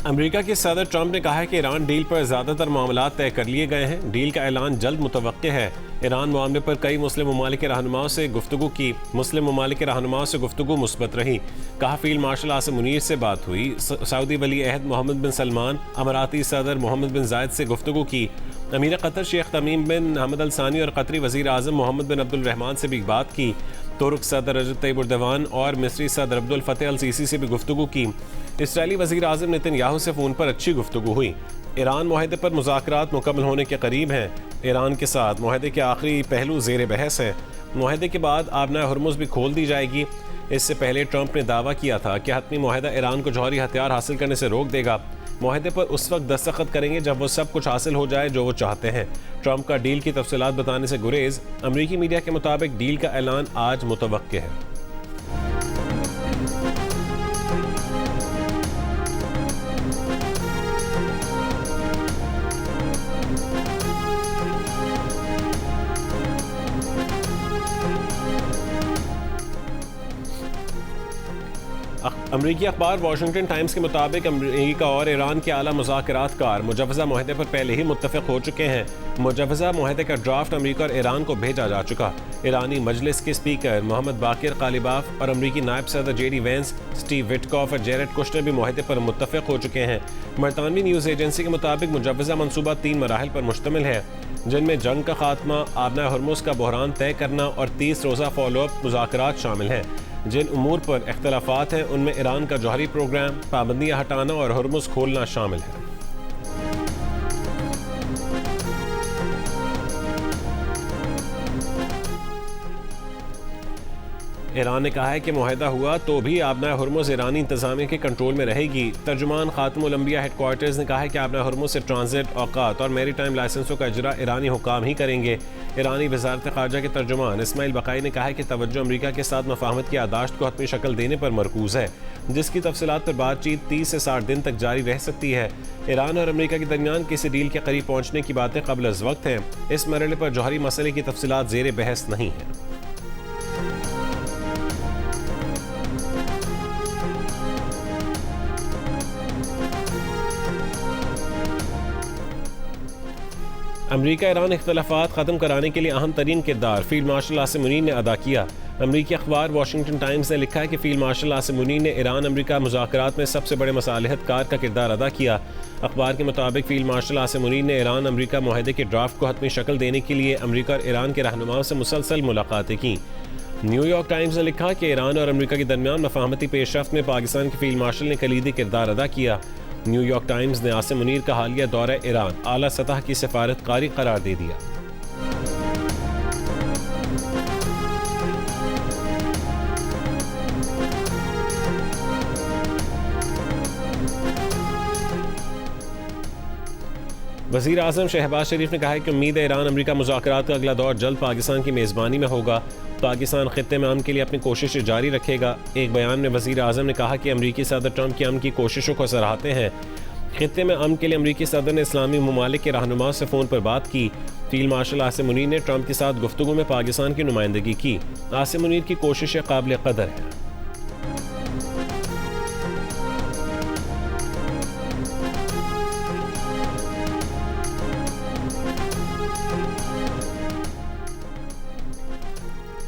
America के सदर Trump ने कहा है कि ईरान डील पर ज़्यादातर मामलात तय कर लिए गए हैं। डील का ऐलान जल्द मुतवक्के है। ईरान मामले पर कई मुस्लिम ममालिक के रहनुमाओं से गुफ्तगू की। मुस्लिम ममालिक के रहनुमाओं से गुफ्तगू मुस्बत रही। कहा फील्ड मार्शल आसिम मुनीर से बात हुई। सऊदी वली अहद मोहम्मद बिन सलमान, अमाराती सदर मोहम्मद बिन जायद से गुफ्तगू की। अमीर कतर शेख तमीम बिन हमद अल सानी और कतरी वज़ीर आज़म मोहम्मद बिन अब्दुल रहमान से भी बात की। तुर्क सदर रजब तैयब एर्दोगान और मिस्री सदर अब्दुल फतेह अल सीसी से भी गुफ्तगू की। इसराइली वज़ीर आज़म नेतन्याहू से फ़ोन पर अच्छी गुफ्तगू हुई। ईरान मुआहदे पर मुज़ाकरात मुकम्मल होने के करीब हैं। ईरान के साथ मुआहदे के आखिरी पहलू ज़ेर बहस हैं। मुआहदे के बाद आबना हुर्मुज़ भी खोल दी जाएगी। इससे पहले ट्रंप ने दावा किया था कि हतमी मुआहदा ईरान को जौहरी हथियार हासिल करने से रोक देगा। मुआहदे पर उस वक्त दस्तखत करेंगे जब वो सब कुछ हासिल हो जाए जो वो चाहते हैं। ट्रंप का डील की तफसीलात बताने से गुरेज। अमरीकी मीडिया के मुताबिक डील का ऐलान आज मुतवक्के है। अमरीकी अखबार वाशिंगटन टाइम्स के मुताबिक अमरीका और ईरान के आला मुज़ाकरातकार मुजव्वज़ा मुआहदे पर पहले ही मुत्तफ़िक़ हो चुके हैं। मुजव्वज़ा मुआहदे का ड्राफ्ट अमरीका और ईरान को भेजा जा चुका। ईरानी मजलिस के स्पीकर मोहम्मद बाकिर कालिबाफ और अमरीकी नायब सदर जेडी वेंस, स्टीव विटकॉफ और जेरेड कुश्नर भी मुआहदे पर मुत्तफ़िक़ हो चुके हैं। बरतानवी न्यूज़ एजेंसी के मुताबिक मुजव्वज़ा मनसूबा 3 मराहिल पर मुश्तमिल है, जिनमें जंग का खात्मा, आबना हुर्मुज़ का बहरान तय करना और 30 रोज़ा फॉलोअप मुज़ाकरात शामिल हैं। जिन उमूर पर इख्तलाफात हैं उनमें ईरान का जौहरी प्रोग्राम, पाबंदियाँ हटाना और हुर्मुज़ खोलना शामिल है। ईरान ने कहा है कि मुआहदा हुआ तो भी आबना हुर्मुज़ ईरानी इंतज़ामिया के कंट्रोल में रहेगी। तर्जुमान ख़ातमुल अंबिया हेडक्वार्टर्स ने कहा है कि आबना हुर्मुज़ से ट्रांजिट, औकात और मैरी टाइम लाइसेंसों का इजरा ईरानी हुकाम ही करेंगे। ईरानी वज़ारत ख़ारजा के तर्जुमान इस्माइल बकाई ने कहा है कि तवज्जो अमरीका के साथ मफाहमत की यादाश्त को हतमी शक्ल देने पर मरकूज़ है, जिसकी तफसीलात पर बातचीत 30 से 60 दिन तक जारी रह सकती है। ईरान और अमरीका के दरमियान किसी डील के करीब पहुँचने की बातें क़ब्ल अज़ वक्त हैं। इस मरहले पर जौहरी मसले की तफसीलात ज़ेर बहस नहीं है। अमरीका ईरान इख्तलाफात ख़त्म कराने के लिए अहम तरीन किरदार फील्ड मार्शल आसिम मुनीर ने अदा किया। अमरीकी अखबार वाशिंगटन टाइम्स ने लिखा है कि फील्ड मार्शल आसिम मुनीर ने ईरान अमरीका मुज़ाकरात में सबसे बड़े मसालिहतकार का किरदार अदा किया। अखबार के मुताबिक फील्ड मार्शल आसिम मुनीर ने ईरान अमरीका मुआहदे के ड्राफ्ट को हतमी शक्ल देने के लिए अमरीका और ईरान के रहनुमाओं से मुसलसल मुलाकातें की। न्यूयॉर्क टाइम्स ने लिखा कि ईरान और अमरीका के दरमियान मफाहमती पेशरफ्त में पाकिस्तान के फील्ड मार्शल ने कलीदी किरदार अदा किया। न्यूयॉर्क टाइम्स ने आसिम मुनीर का हालिया दौरा ईरान आला सतह की सिफारतकारी करार दे दिया। वज़ीर आज़म शहबाज शरीफ ने कहा है कि उम्मीद है ईरान अमरीका मुज़ाकरात का अगला दौर जल्द पाकिस्तान की मेज़बानी में होगा। पाकिस्तान खित्ते में अमन के लिए अपनी कोशिशें जारी रखेगा। एक बयान में वज़ीर आज़म ने कहा कि अमरीकी सदर ट्रंप की अमन की कोशिशों को सराहते हैं। खित्ते में अमन के लिए अमरीकी सदर ने इस्लामी ममालिक के रहनुमाओं से फ़ोन पर बात की। फील्ड मार्शल आसिम मुनीर ने ट्रंप के साथ गुफ्तगू में पाकिस्तान की नुमाइंदगी की। आसिम मुनीर की कोशिशें काबिल कदर हैं।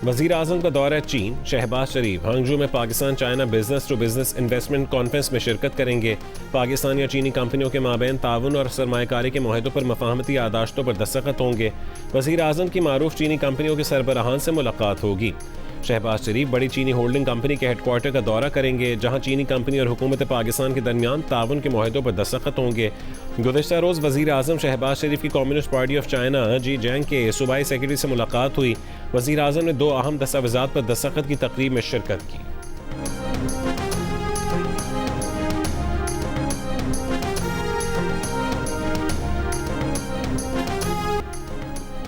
वज़ीर आज़म का दौरा चीन। शहबाज शरीफ हांगजू में Pakistan China business to business investment conference में शिरकत करेंगे। पाकिस्तान या चीनी कंपनियों के माबैन ताउन और सरमायाकारी के मुआहदों पर मफाहमती यादाश्तों पर दस्तखत होंगे। वज़ीर आज़म की मारूफ चीनी कंपनियों के सरबराहान से मुलाकात होगी। शहबाज शरीफ बड़ी चीनी होल्डिंग कंपनी के हेडक्वार्टर का दौरा करेंगे, जहां चीनी कंपनी और हुकूमत पाकिस्तान के दरमियान ताउन के मुआहदों पर दस्तखत होंगे। गुज़िश्ता रोज़ वज़ीर आज़म शहबाज शरीफ की कम्युनिस्ट पार्टी ऑफ चाइना जी जैंग के सूबाई सेक्रेटरी से मुलाकात हुई। वज़ीर आज़म ने 2 अहम दस्तावेज़ात पर दस्तखत की तकरीब में शिरकत की।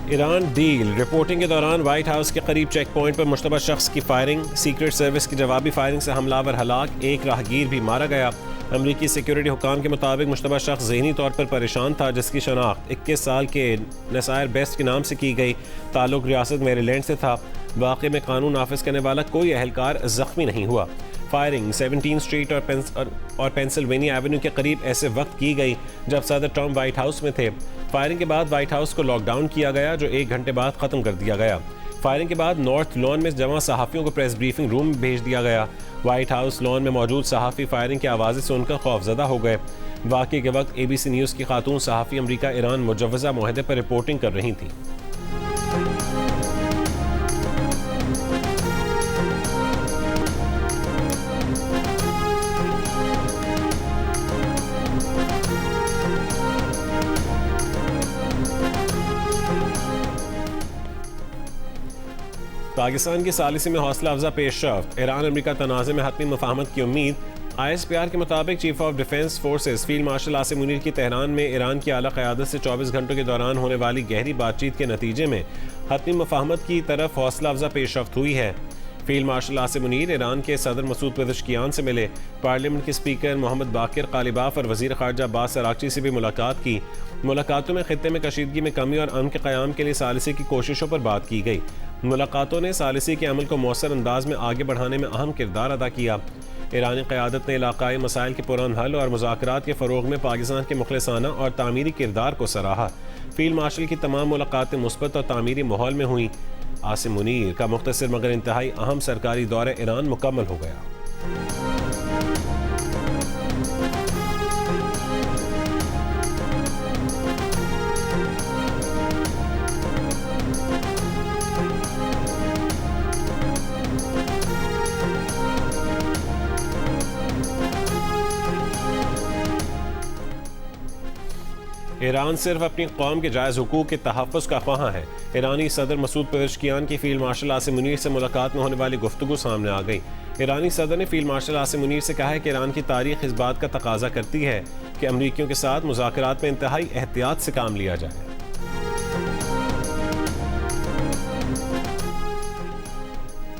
ईरान डील रिपोर्टिंग के दौरान व्हाइट हाउस के करीब चेक पॉइंट पर मुश्तबा शख्स की फायरिंग। सीक्रेट सर्विस की जवाबी फायरिंग से हमलावर हलाक, एक राहगीर भी मारा गया। अमरीकी सिक्योरिटी हुकाम के मुताबिक मुश्तबा शख्स ज़हनी तौर पर परेशान था, जिसकी शनाख्त 21 साल के नसायर बेस्ट के नाम से की गई। ताल्लुक रियासत मेरीलैंड से था। वाक़े में कानून नाफिज करने वाला कोई अहलकार ज़ख्मी नहीं हुआ। फायरिंग 17 स्ट्रीट और पेंसिल्वेनिया एवेन्यू के करीब ऐसे वक्त की गई जब सदर ट्रंप व्हाइट हाउस में थे। फायरिंग के बाद व्हाइट हाउस को लॉकडाउन किया गया, जो 1 घंटे बाद ख़त्म कर दिया गया। फायरिंग के बाद नॉर्थ लॉन में जमा सहाफ़ियों को प्रेस ब्रीफिंग रूम में भेज दिया गया। व्हाइट हाउस लॉन में मौजूद सहाफ़ी फायरिंग की आवाज़ें सुनकर खौफजदा हो गए। वाक़े के वक्त ABC न्यूज़ की खातून सहाफ़ी अमरीका ईरान मुजव्वज़ा मुआहदे पर रिपोर्टिंग कर रही थी। पाकिस्तान की सालिसी में हौसला अफजा पेशरफ्त, ईरान अमरीका तनाज़े में हतमी मुफाहमत की उम्मीद। ISPR के मुताबिक chief of defence forces field marshal Asim Munir की तेहरान में ईरान की आला क़यादत से 24 घंटों के दौरान होने वाली गहरी बातचीत के नतीजे में हतमी मुफाहमत की तरफ हौसला अफजा पेशरफ्त हुई है। Field marshal Asim Munir Iran के सदर मसूद पेज़ेश्कियान से मिले, पार्लियामेंट के स्पीकर मोहम्मद बाकिर कालिबाफ और वज़ीर ख़ारजा अब्बास अराग़ची से भी मुलाकात की। मुलाकातों में ख़ित्ते में कशीदगी में कमी और अमन के क़याम के लिए सालिसी की कोशिशों पर बात की गई। मुलाकातों ने सालिसी के अमल को मौसर अंदाज में आगे बढ़ाने में अहम किरदार अदा किया। ईरानी क़यादत ने इलाक़ाई मसाइल के पुरअमन हल और मुज़ाकरात के फ़रोग़ में पाकिस्तान के मुखलिसाना और तामीरी किरदार को सराहा। फील्ड मार्शल की तमाम मुलाकातें मुस्बत और तामीरी माहौल में हुई। आसिम मुनीर का मुख्तसर मगर इंतहाई अहम सरकारी दौरे ईरान मुकम्मल हो गया। ईरान सिर्फ अपनी कौम के जायज़ हुकूक के तहफ़्फ़ुज़ का ख्वाह है। ईरानी सदर मसूद पेज़ेश्कियान की फील्ड मार्शल आसिम मुनीर से मुलाकात में होने वाली गुफ्तगू सामने आ गई। ईरानी सदर ने फील्ड मार्शल आसिम मुनीर से कहा है कि ईरान की तारीख इस बात का तकाजा करती है कि अमरीकियों के साथ मुज़ाकरात में इंतहाई एहतियात से काम लिया जाए।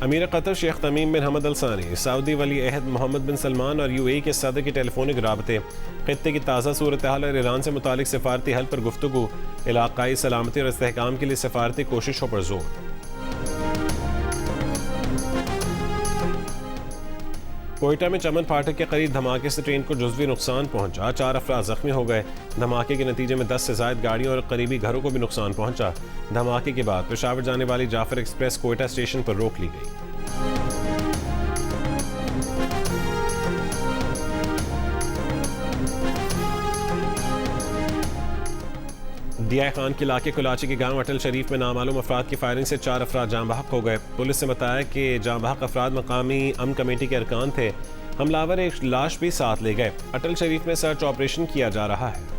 अमीर कतर शेख तमीम बिन हमद अल सानी, सऊदी वली अहद मोहम्मद बिन सलमान और UAE के सदर के टेलीफोनिक राबते, खित्ते की ताज़ा सूरत हाल और ईरान से मुतालिक सिफारती हल पर गुफ्तगू, इलाक़ाई सलामती और इस्तेहकाम के लिए सिफारती कोशिशों पर जोर। कोयटा में चमन फाटक के करीब धमाके से ट्रेन को जुज़वी नुकसान पहुंचा, 4 अफराद जख्मी हो गए। धमाके के नतीजे में 10 से ज़ायद गाड़ियों और करीबी घरों को भी नुकसान पहुंचा। धमाके के बाद पेशावर जाने वाली जाफर एक्सप्रेस कोयटा स्टेशन पर रोक ली गई। DI खान के इलाके कुलाची के गांव अटल शरीफ में नामालूम अफराद की फायरिंग से 4 अफराद जाँ बहक हो गए। पुलिस ने बताया कि जाँ बहक अफराद मकामी अमन कमेटी के अरकान थे। हमलावर एक लाश भी साथ ले गए। अटल शरीफ में सर्च ऑपरेशन किया जा रहा है।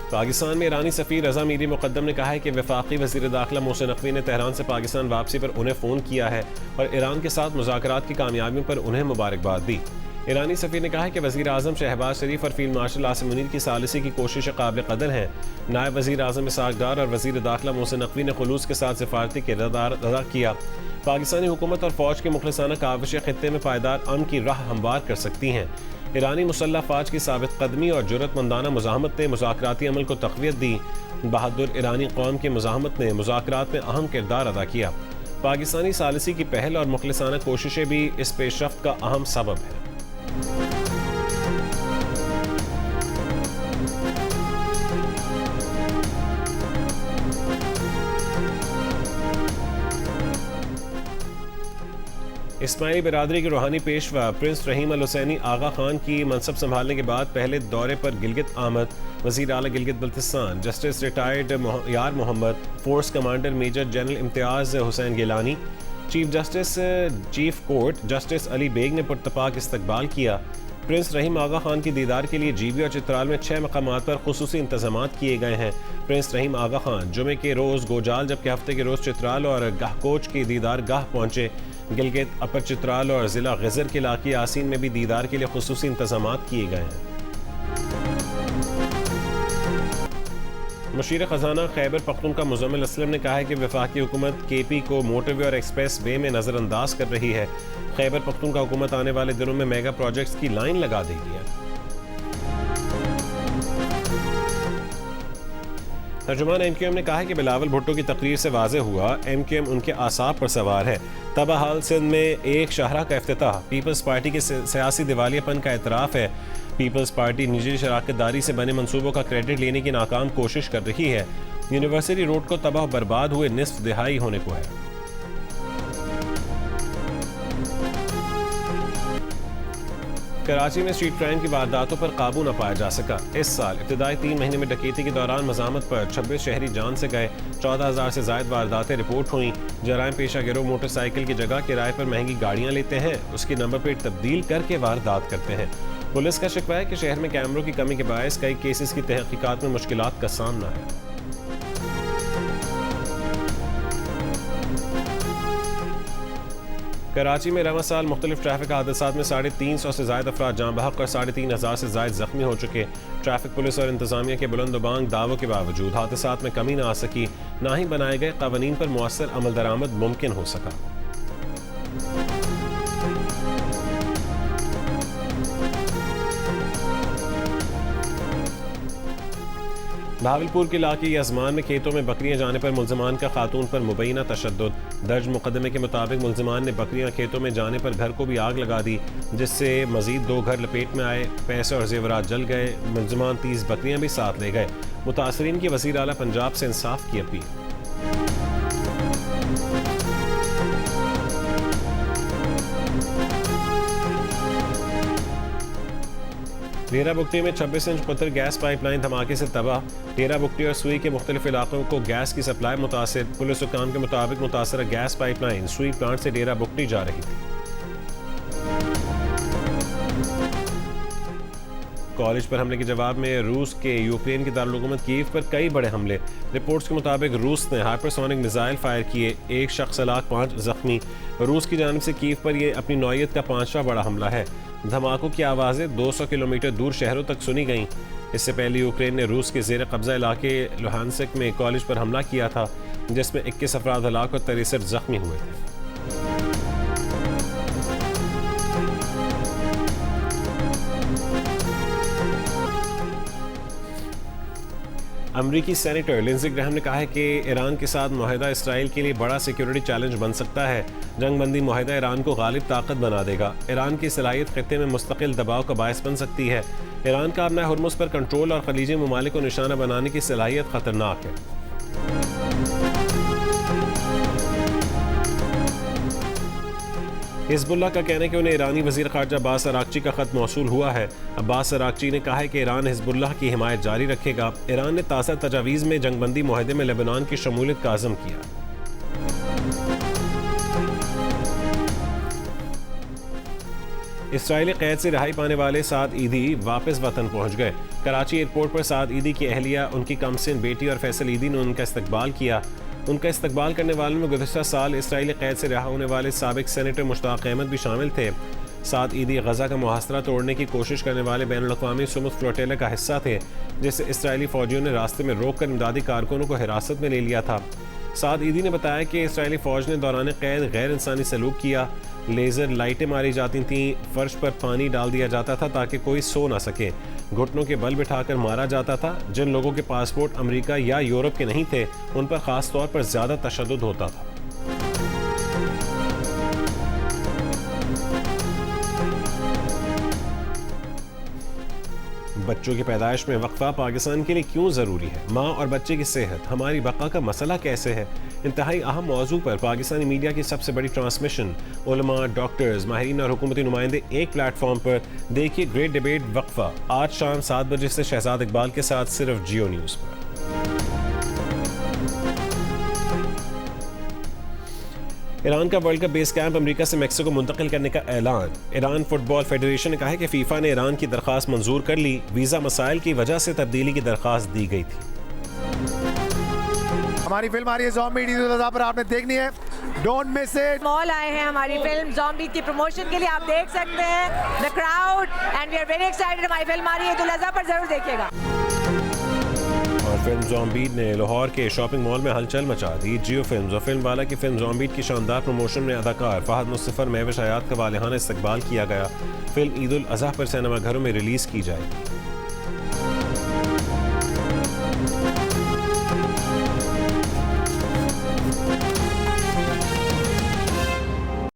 पाकिस्तान में ईरानी सफ़ीर रज़ा मीरी मुक़द्दम ने कहा है कि वफ़ाक़ी वज़ीर दाखिला मोहसिन नक़वी ने तेहरान से पाकिस्तान वापसी पर उन्हें फ़ोन किया है और ईरान के साथ मुज़ाकरात की कामयाबियों पर उन्हें मुबारकबाद दी। ईरानी सफ़ीर ने कहा है कि वज़ीर आज़म शहबाज शरीफ और फील्ड मार्शल आसिम मुनीर की सालिसी की कोशिशें काबिल क़दर हैं। नायब वज़ीर आज़म इसहाक़ डार और वज़ीर दाखिला मोहसिन नक़वी ने खुलूस के साथ सिफारती किरदार अदा किया। पाकिस्तानी हुकूमत और फ़ौज की मुखलिसाना काविशें खित्ते में पायदार अमन की राह हमवार कर सकती हैं। ईरानी मुसल्लह फ़ौज की साबित कदमी और जुर्रतमंदाना मुज़ाहमत ने मुज़ाकराती अमल को तक़वियत दी। बहादुर ईरानी कौम की मुज़ाहमत ने मुज़ाकरात में अहम किरदार अदा किया। पाकिस्तानी सालिसी की पहल और मुखलिसाना कोशिशें भी इस पेशरफ्त का अहम सबब है। इस्माइली बिरादरी के रूहानी पेशवा प्रिंस रहीम अल हुसैनी आगा खान की मनसब संभालने के बाद पहले दौरे पर गिलगित आमद। वज़ीर आला Gilgit Baltistan justice retired Yar Mohammad, force commander major general Imtiaz Hussain Gilani, chief justice chief court justice Ali Baig ने पुरतपाक इस्तकबाल किया। प्रिंस रहीम आगा खान की दीदार के लिए GB और चित्राल में 6 मकामात पर खुसूसी इंतजामात किए गए हैं। प्रिंस रहीम आगा खान जुमे के रोज़ गोजाल जबकि हफ्ते के रोज़ चित्राल और गाहकोच की दीदार गाह पहुँचे। गिलगित, अपर चित्राल और ज़िला गज़र के इलाक़े यासीन में भी दीदार के लिए खुसूसी इंतजामात किए गए हैं। मुशीर ख़ज़ाना खैबर पख्तूनख्वा मुज़म्मिल असलम ने कहा है कि वफ़ाक़ी हुकूमत KP को मोटरवे और एक्सप्रेस वे में नज़रअंदाज कर रही है। खैबर पख्तूनख्वा हुकूमत आने वाले दिनों में मेगा प्रोजेक्ट्स की लाइन लगा देगी। तर्जुमान MQM ने कहा है कि बिलावल भुट्टो की तकरीर से वाज़ेह हुआ MQM उनके आसाब पर सवार है। तबाह हाल सिंध में एक शाहरा का इफ्तिताह, पीपल्स पार्टी के सियासी दिवालियापन का एतराफ़ है। पीपल्स पार्टी निजी शराकतदारी से बने मंसूबों का क्रेडिट लेने की नाकाम कोशिश कर रही है। यूनिवर्सिटी रोड को तबाह बर्बाद हुए निस्फ दिहाई होने को है। कराची में स्ट्रीट क्राइम की वारदातों पर काबू न पाया जा सका। इस साल इब्तिदाई 3 महीने में डकैती के दौरान मज़ामत पर 26 शहरी जान से गए। 14,000 से ज़ायद वारदातें रिपोर्ट हुई। जराइम पेशा गिरोह मोटरसाइकिल की जगह किराए पर महंगी गाड़ियां लेते हैं, उसकी नंबर प्लेट तब्दील करके वारदात करते हैं। पुलिस का शिकवा है कि शहर में कैमरों की कमी के बायस कई केसेस की तहकीकात में मुश्किलात का सामना है। कराची में रवा साल मुख्तलिफ ट्रैफिक हादसात में 350 से ज़ायद अफराद जाँ बहक और 3,500 से ज़ायद जख्मी हो चुके। ट्रैफिक पुलिस और इंतजामिया के बुलंदबांग दावों के बावजूद हादसात में कमी न आ सकी, ना ही बनाए गए कवानीन पर मुअस्सर अमल दरामद मुमकिन हो सका। भावलपुर के इलाके यजमान में खेतों में बकरियां जाने पर मुल्ज़िमान का खातून पर मुबैना तशद्दुद। दर्ज मुकदमे के मुताबिक मुल्ज़िमान ने बकरियां खेतों में जाने पर घर को भी आग लगा दी, जिससे मजीद 2 घर लपेट में आए। पैसे और जेवरात जल गए। मुल्ज़िमान 30 बकरियां भी साथ ले गए। मुतासरीन की वज़ीर आला पंजाब से इंसाफ की अपील। डेरा बुगटी में 26 इंच पत्थर गैस पाइपलाइन धमाके से तबाह। डेरा बुगटी और सुई के मुख्तलिफ इलाकों को गैस की सप्लाई मुतासिर। पुलिस हुकाम के मुताबिक मुतासर गैस पाइपलाइन सुई प्लांट से डेरा बुगटी जा रही थी। कॉलेज पर हमले के जवाब में रूस के यूक्रेन की दारुल-हुकूमत कीव पर कई बड़े हमले। रिपोर्ट्स के मुताबिक रूस ने हाइपरसोनिक मिसाइल फायर किए, 1 शख्स हलाक 5 जख्मी। रूस की जानिब से कीव पर यह अपनी नौयत का 5वां बड़ा हमला है। धमाकों की आवाज़ें 200 किलोमीटर दूर शहरों तक सुनी गईं। इससे पहले यूक्रेन ने रूस के ज़ेर कब्ज़ा इलाके लुहानस्क में कॉलेज पर हमला किया था, जिसमें 21 अफराद हलाक और 63 जख्मी हुए थे। अमरीकी सेनेटर लिंडसे ग्राहम ने कहा है कि ईरान के साथ मुआहदा इसराइल के लिए बड़ा सिक्योरिटी चैलेंज बन सकता है। जंगबंदी मुआहदा ईरान को गालिब ताकत बना देगा। ईरान की सलाहियत खित्ते में मुस्तकिल दबाव का बायस बन सकती है। ईरान का अपना हुर्मुज़ पर कंट्रोल और खलीजी ममालिक को निशाना बनाने की सलाहियत खतरनाक है। हिज़्बुल्लाह का कहना है कि उन्हें ईरानी वज़ीर ख़ारजा अब्बास अराग़ची का ख़त मौसूल हुआ है। अब्बास अराग़ची ने कहा है कि ईरान हिज़्बुल्लाह की हिमायत जारी रखेगा। ईरान ने ताज़ा तजावीज़ में जंगबंदी मुआहदे में लेबनान की शमूलियत का अज़्म किया। इसराइली कैद से रिहाई पाने वाले साद ईदी वापस वतन पहुँच गए। कराची एयरपोर्ट पर साद ईदी की अहलिया, उनकी कमसिन बेटी और फैसल ईदी ने उनका इस्तकबाल किया। उनका इस्तकबाल करने वालों में गुज़श्ता साल इसराइली कैद से रिहा होने वाले साबिक सेनेटर मुश्ताक अहमद भी शामिल थे। साद ईदी गजा का मुहासरा तोड़ने की कोशिश करने वाले बैनुल-अक़वामी सुमुद फ्लोटेला का हिस्सा थे, जिसे इसराइली फ़ौजियों ने रास्ते में रोक कर इमदादी कारकुनों को हिरासत में ले लिया था। साद ईदी ने बताया कि इसराइली फ़ौज ने दौरान कैद गैर इंसानी सलूक किया। लेज़र लाइटें मारी जाती थीं, फर्श पर पानी डाल दिया जाता था ताकि कोई सो ना सके, घुटनों के बल बिठाकर मारा जाता था। जिन लोगों के पासपोर्ट अमेरिका या यूरोप के नहीं थे, उन पर ख़ास तौर पर ज़्यादा तशद्दुद होता था। बच्चों की पैदाइश में वक्फा पाकिस्तान के लिए क्यों ज़रूरी है? माँ और बच्चे की सेहत हमारी बका का मसला कैसे है? इंतहाई अहम मौजू पर पाकिस्तानी मीडिया की सबसे बड़ी ट्रांसमिशन, उलमा, डॉक्टर्स, माहिरीन और हुकूमती नुमाइंदे एक प्लेटफॉर्म पर। देखिए ग्रेट डिबेट वक्फा आज शाम 7 बजे से शहजाद इकबाल के साथ सिर्फ जियो न्यूज़ पर। ईरान का world cup base camp America से मेक्सिको मुंतकिल करने का ऐलान। ईरान फुटबॉल फेडरेशन ने कहा है कि फीफा ने ईरान की दरख्वास्त मंजूर कर ली। वीज़ा मसाइल की वजह से तब्दीली की दरख्वास्त दी गई थी। हमारी फिल्म आ रही है ज़ॉम्बी ईद उल अज़हा पर, आपने देखनी है, डोंट मिस इट। मॉल आए हैं हमारी फिल्म ज़ॉम्बी की प्रमोशन के लिए, आप देख सकते हैं the crowd and we are very excited. हमारी फिल्म आ रही है ईद उल अज़हा पर, जरूर देखिएगा। और फिल्म ज़ॉम्बी ने लाहौर के शॉपिंग मॉल में हलचल मचा दी। जियो फिल्म्स और फिल्म वाला की फिल्म ज़ॉम्बी की शानदार प्रमोशन में अदाकार फहद मुस्तफ़र, महविश हयात का वालिहाना इस्तकबाल किया गया। फिल्म ईद उल अज़हा पर सिनेमा घरों में रिलीज़ की जाएगी।